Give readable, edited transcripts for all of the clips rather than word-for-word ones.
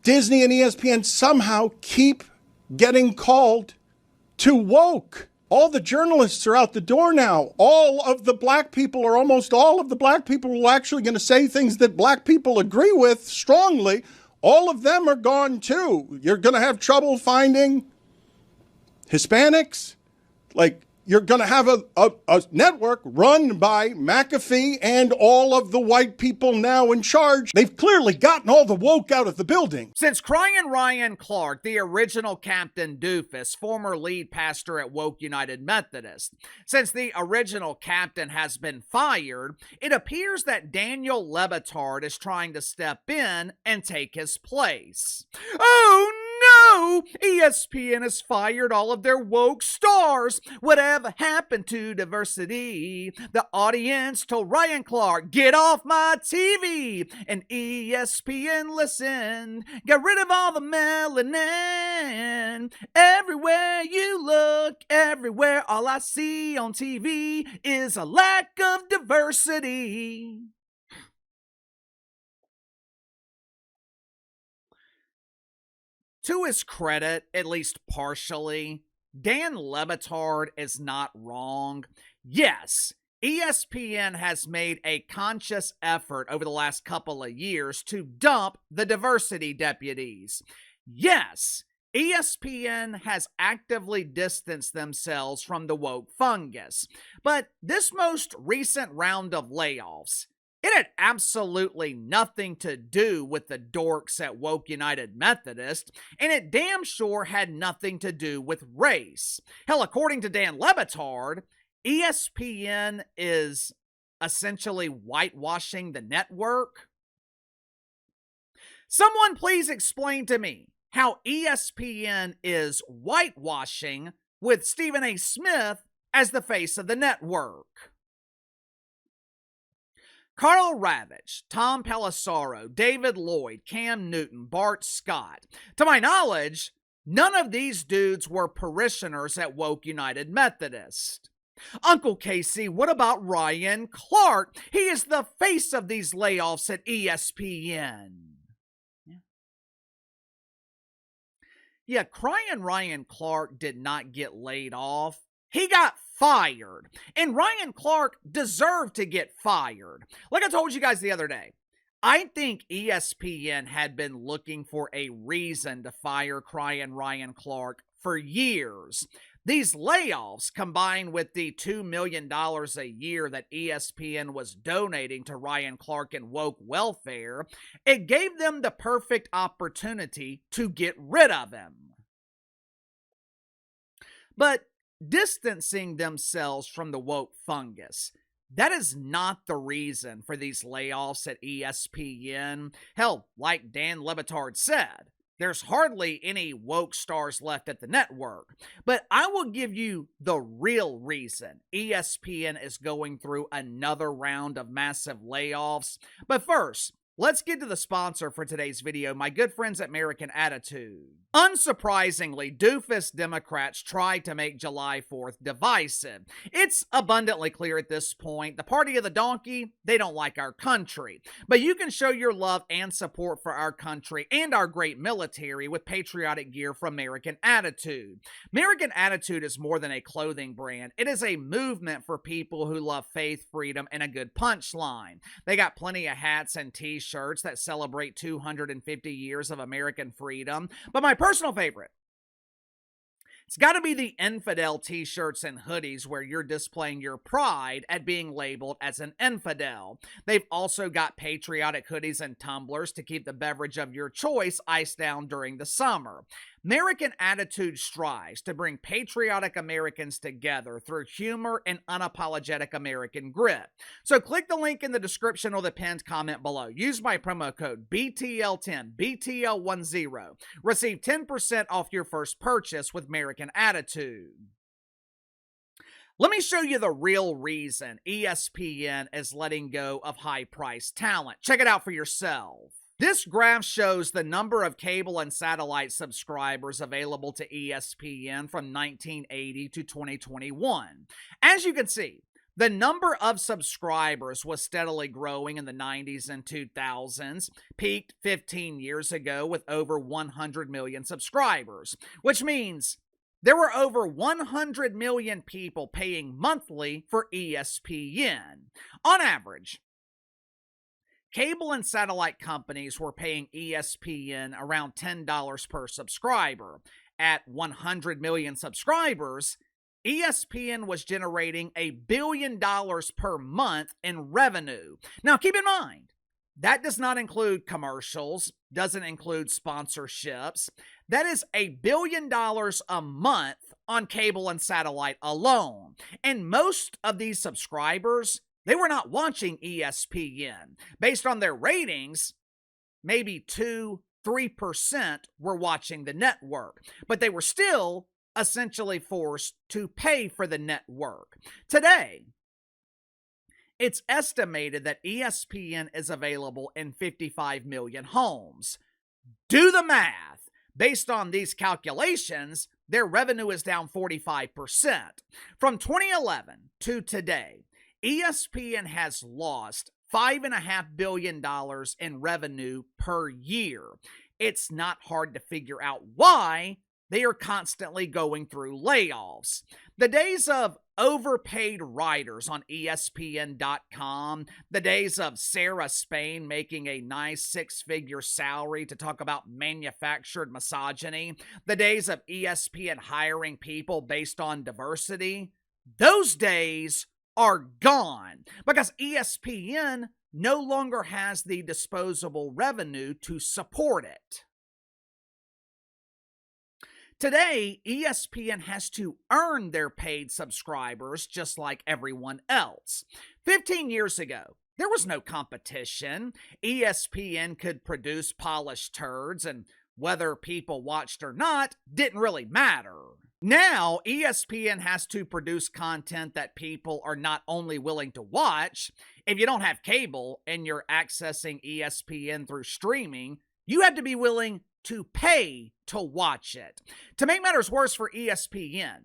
Disney and ESPN somehow keep getting called too woke. All the journalists are out the door now. All of the black people, or almost all of the black people who are actually going to say things that black people agree with strongly, all of them are gone too. You're going to have trouble finding Hispanics. Like, you're going to have a network run by McAfee and all of the white people now in charge. They've clearly gotten all the woke out of the building. Since Crying Ryan Clark, the original Captain Doofus, former lead pastor at Woke United Methodist, since the original captain has been fired, it appears that Daniel Lebitard is trying to step in and take his place. Oh no! ESPN has fired all of their woke stars. Whatever happened to diversity? The audience told Ryan Clark, get off my TV. And ESPN listened. Get rid of all the melanin. Everywhere you look, everywhere, all I see on TV is a lack of diversity. To his credit, at least partially, Dan Lebitard is not wrong. Yes, ESPN has made a conscious effort over the last couple of years to dump the diversity deputies. Yes, ESPN has actively distanced themselves from the woke fungus. But this most recent round of layoffs, it had absolutely nothing to do with the dorks at Woke United Methodist, and it damn sure had nothing to do with race. Hell, according to Dan Lebitard, ESPN is essentially whitewashing the network. Someone please explain to me how ESPN is whitewashing with Stephen A. Smith as the face of the network. Carl Ravitch, Tom Pelissaro, David Lloyd, Cam Newton, Bart Scott. To my knowledge, none of these dudes were parishioners at Woke United Methodist. Uncle Casey, what about Ryan Clark? He is the face of these layoffs at ESPN. Yeah, crying Ryan Clark did not get laid off. He got fired. And Ryan Clark deserved to get fired. Like I told you guys the other day, I think ESPN had been looking for a reason to fire crying Ryan Clark for years. These layoffs, combined with the $2 million a year that ESPN was donating to Ryan Clark and woke welfare, it gave them the perfect opportunity to get rid of him. But distancing themselves from the woke fungus, that is not the reason for these layoffs at ESPN. Hell, like Dan Lebitard said, there's hardly any woke stars left at the network. But I will give you the real reason ESPN is going through another round of massive layoffs. But first, let's get to the sponsor for today's video, my good friends at American Attitude. Unsurprisingly, doofus Democrats tried to make July 4th divisive. It's abundantly clear at this point, the party of the donkey, they don't like our country. But you can show your love and support for our country and our great military with patriotic gear from American Attitude. American Attitude is more than a clothing brand. It is a movement for people who love faith, freedom, and a good punchline. They got plenty of hats and t-shirts that celebrate 250 years of American freedom. But my personal favorite, it's got to be the infidel t-shirts and hoodies where you're displaying your pride at being labeled as an infidel. They've also got patriotic hoodies and tumblers to keep the beverage of your choice iced down during the summer. American Attitude strives to bring patriotic Americans together through humor and unapologetic American grit. So click the link in the description or the pinned comment below. Use my promo code BTL10, BTL10. Receive 10% off your first purchase with American Attitude. Let me show you the real reason ESPN is letting go of high-priced talent. Check it out for yourself. This graph shows the number of cable and satellite subscribers available to ESPN from 1980 to 2021. As you can see, The number of subscribers was steadily growing in the 90s and 2000s, peaked 15 years ago with over 100 million subscribers, which means there were over 100 million people paying monthly for ESPN. On average, cable and satellite companies were paying ESPN around $10 per subscriber. At 100 million subscribers, ESPN was generating $1 billion per month in revenue. Now, keep in mind, that does not include commercials, doesn't include sponsorships. That is $1 billion a month on cable and satellite alone. And most of these subscribers, they were not watching ESPN. Based on their ratings, maybe 2-3% were watching the network, but they were still essentially forced to pay for the network. Today, it's estimated that ESPN is available in 55 million homes. Do the math. Based on these calculations, their revenue is down 45%. From 2011 to today, ESPN has lost $5.5 billion in revenue per year. It's not hard to figure out why. They are constantly going through layoffs. The days of overpaid writers on ESPN.com, the days of Sarah Spain making a nice six-figure salary to talk about manufactured misogyny, the days of ESPN hiring people based on diversity, those days are gone because ESPN no longer has the disposable revenue to support it. Today, ESPN has to earn their paid subscribers just like everyone else. 15 years ago, there was no competition. ESPN could produce polished turds, and whether people watched or not didn't really matter. Now, ESPN has to produce content that people are not only willing to watch. If you don't have cable and you're accessing ESPN through streaming, you have to be willing to pay to watch it. To make matters worse for ESPN,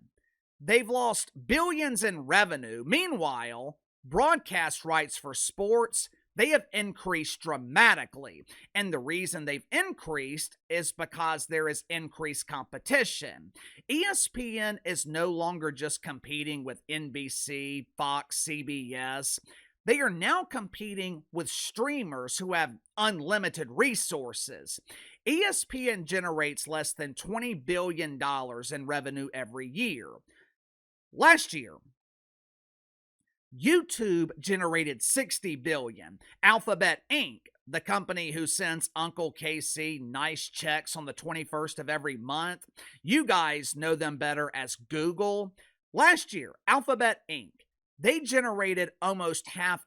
they've lost billions in revenue. Meanwhile, broadcast rights for sports, they have increased dramatically. And the reason they've increased is because there is increased competition. ESPN is no longer just competing with NBC, Fox, CBS. They are now competing with streamers who have unlimited resources. ESPN generates less than $20 billion in revenue every year. Last year, YouTube generated $60 billion. Alphabet Inc., the company who sends Uncle Casey nice checks on the 21st of every month, you guys know them better as Google. Last year, Alphabet Inc., they generated almost $500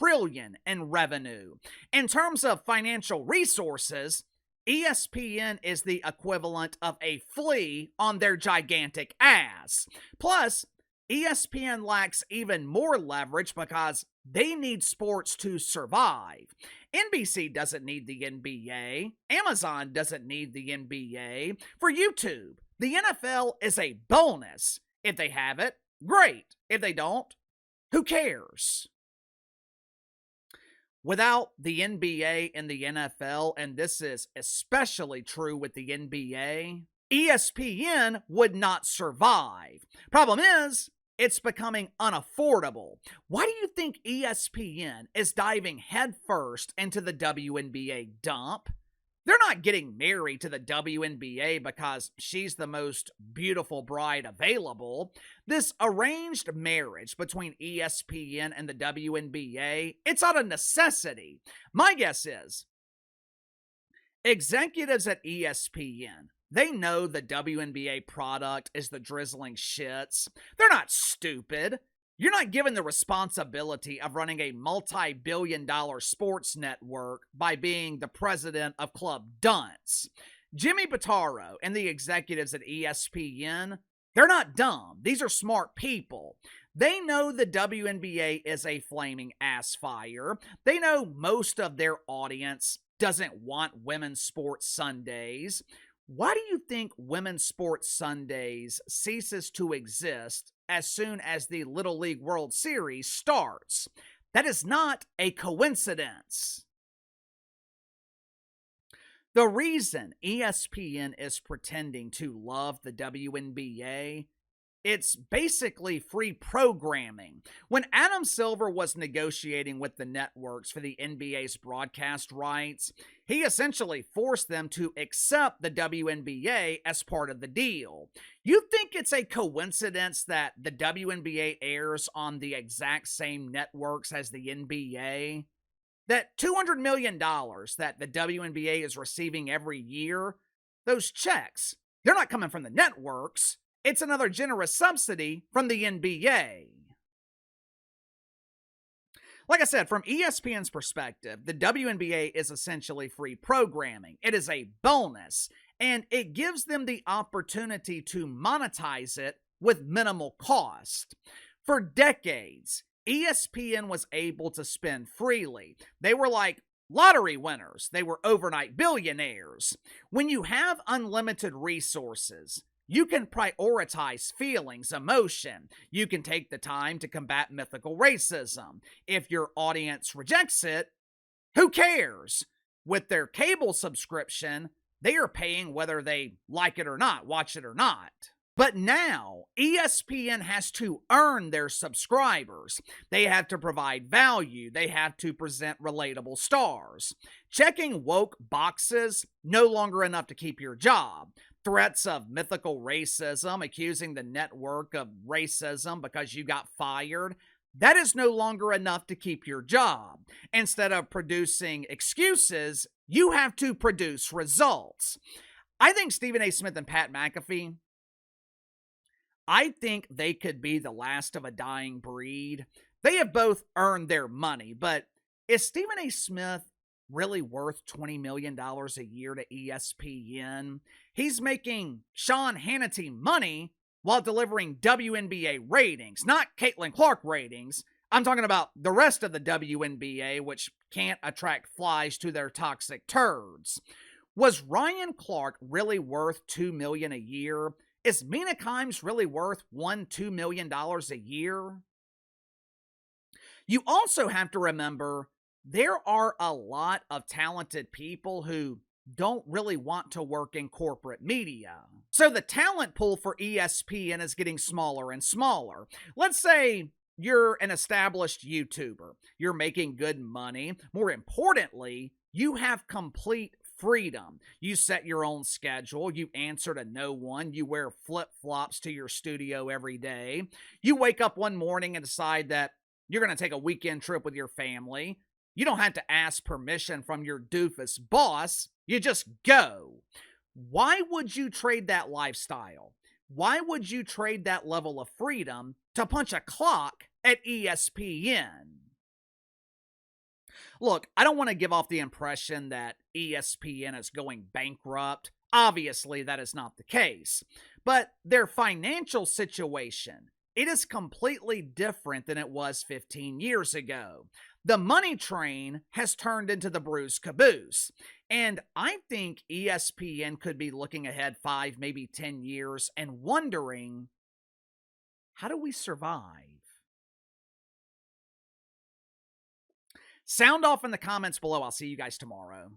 billion in revenue. In terms of financial resources, ESPN is the equivalent of a flea on their gigantic ass. Plus, ESPN lacks even more leverage because they need sports to survive. NBC doesn't need the NBA. Amazon doesn't need the NBA. For YouTube, the NFL is a bonus. If they have it, great. If they don't, who cares? Without the NBA and the NFL, and this is especially true with the NBA, ESPN would not survive. Problem is, it's becoming unaffordable. Why do you think ESPN is diving headfirst into the WNBA dump? They're not getting married to the WNBA because she's the most beautiful bride available. This arranged marriage between ESPN and the WNBA, it's out of necessity. My guess is executives at ESPN, they know the WNBA product is the drizzling shits. They're not stupid. You're not given the responsibility of running a multi-billion-dollar sports network by being the president of Club Dunce. Jimmy Pitaro and the executives at ESPN, they're not dumb. These are smart people. They know the WNBA is a flaming ass fire. They know most of their audience doesn't want women's sports Sundays. Why do you think Women's Sports Sundays ceases to exist as soon as the Little League World Series starts? That is not a coincidence. The reason ESPN is pretending to love the WNBA, it's basically free programming. When Adam Silver was negotiating with the networks for the NBA's broadcast rights, he essentially forced them to accept the WNBA as part of the deal. You think it's a coincidence that the WNBA airs on the exact same networks as the NBA? That $200 million that the WNBA is receiving every year, those checks, they're not coming from the networks. It's another generous subsidy from the NBA. Like I said, from ESPN's perspective, the WNBA is essentially free programming. It is a bonus, and it gives them the opportunity to monetize it with minimal cost. For decades, ESPN was able to spend freely. They were like lottery winners, they were overnight billionaires. When you have unlimited resources, you can prioritize feelings, emotion. You can take the time to combat mythical racism. If your audience rejects it, who cares? With their cable subscription, they are paying whether they like it or not, watch it or not. But now, ESPN has to earn their subscribers. They have to provide value. They have to present relatable stars. Checking woke boxes, no longer enough to keep your job. Threats of mythical racism, accusing the network of racism because you got fired, that is no longer enough to keep your job. Instead of producing excuses, you have to produce results. I think Stephen A. Smith and Pat McAfee, I think they could be the last of a dying breed. They have both earned their money, but is Stephen A. Smith really worth $20 million a year to ESPN? He's making Sean Hannity money while delivering WNBA ratings, not Caitlin Clark ratings. I'm talking about the rest of the WNBA, which can't attract flies to their toxic turds. Was Ryan Clark really worth $2 million a year? Is Mina Kimes really worth $2 million a year? You also have to remember there are a lot of talented people who don't really want to work in corporate media. So the talent pool for ESPN is getting smaller and smaller. Let's say you're an established YouTuber. You're making good money. More importantly, you have complete freedom. You set your own schedule. You answer to no one. You wear flip-flops to your studio every day. You wake up one morning and decide that you're going to take a weekend trip with your family. You don't have to ask permission from your doofus boss. You just go. Why would you trade that lifestyle? Why would you trade that level of freedom to punch a clock at ESPN? Look, I don't want to give off the impression that ESPN is going bankrupt. Obviously, that is not the case. But their financial situation, it is completely different than it was 15 years ago. The money train has turned into the bruised caboose. And I think ESPN could be looking ahead 5, maybe 10 years and wondering, how do we survive? Sound off in the comments below. I'll see you guys tomorrow.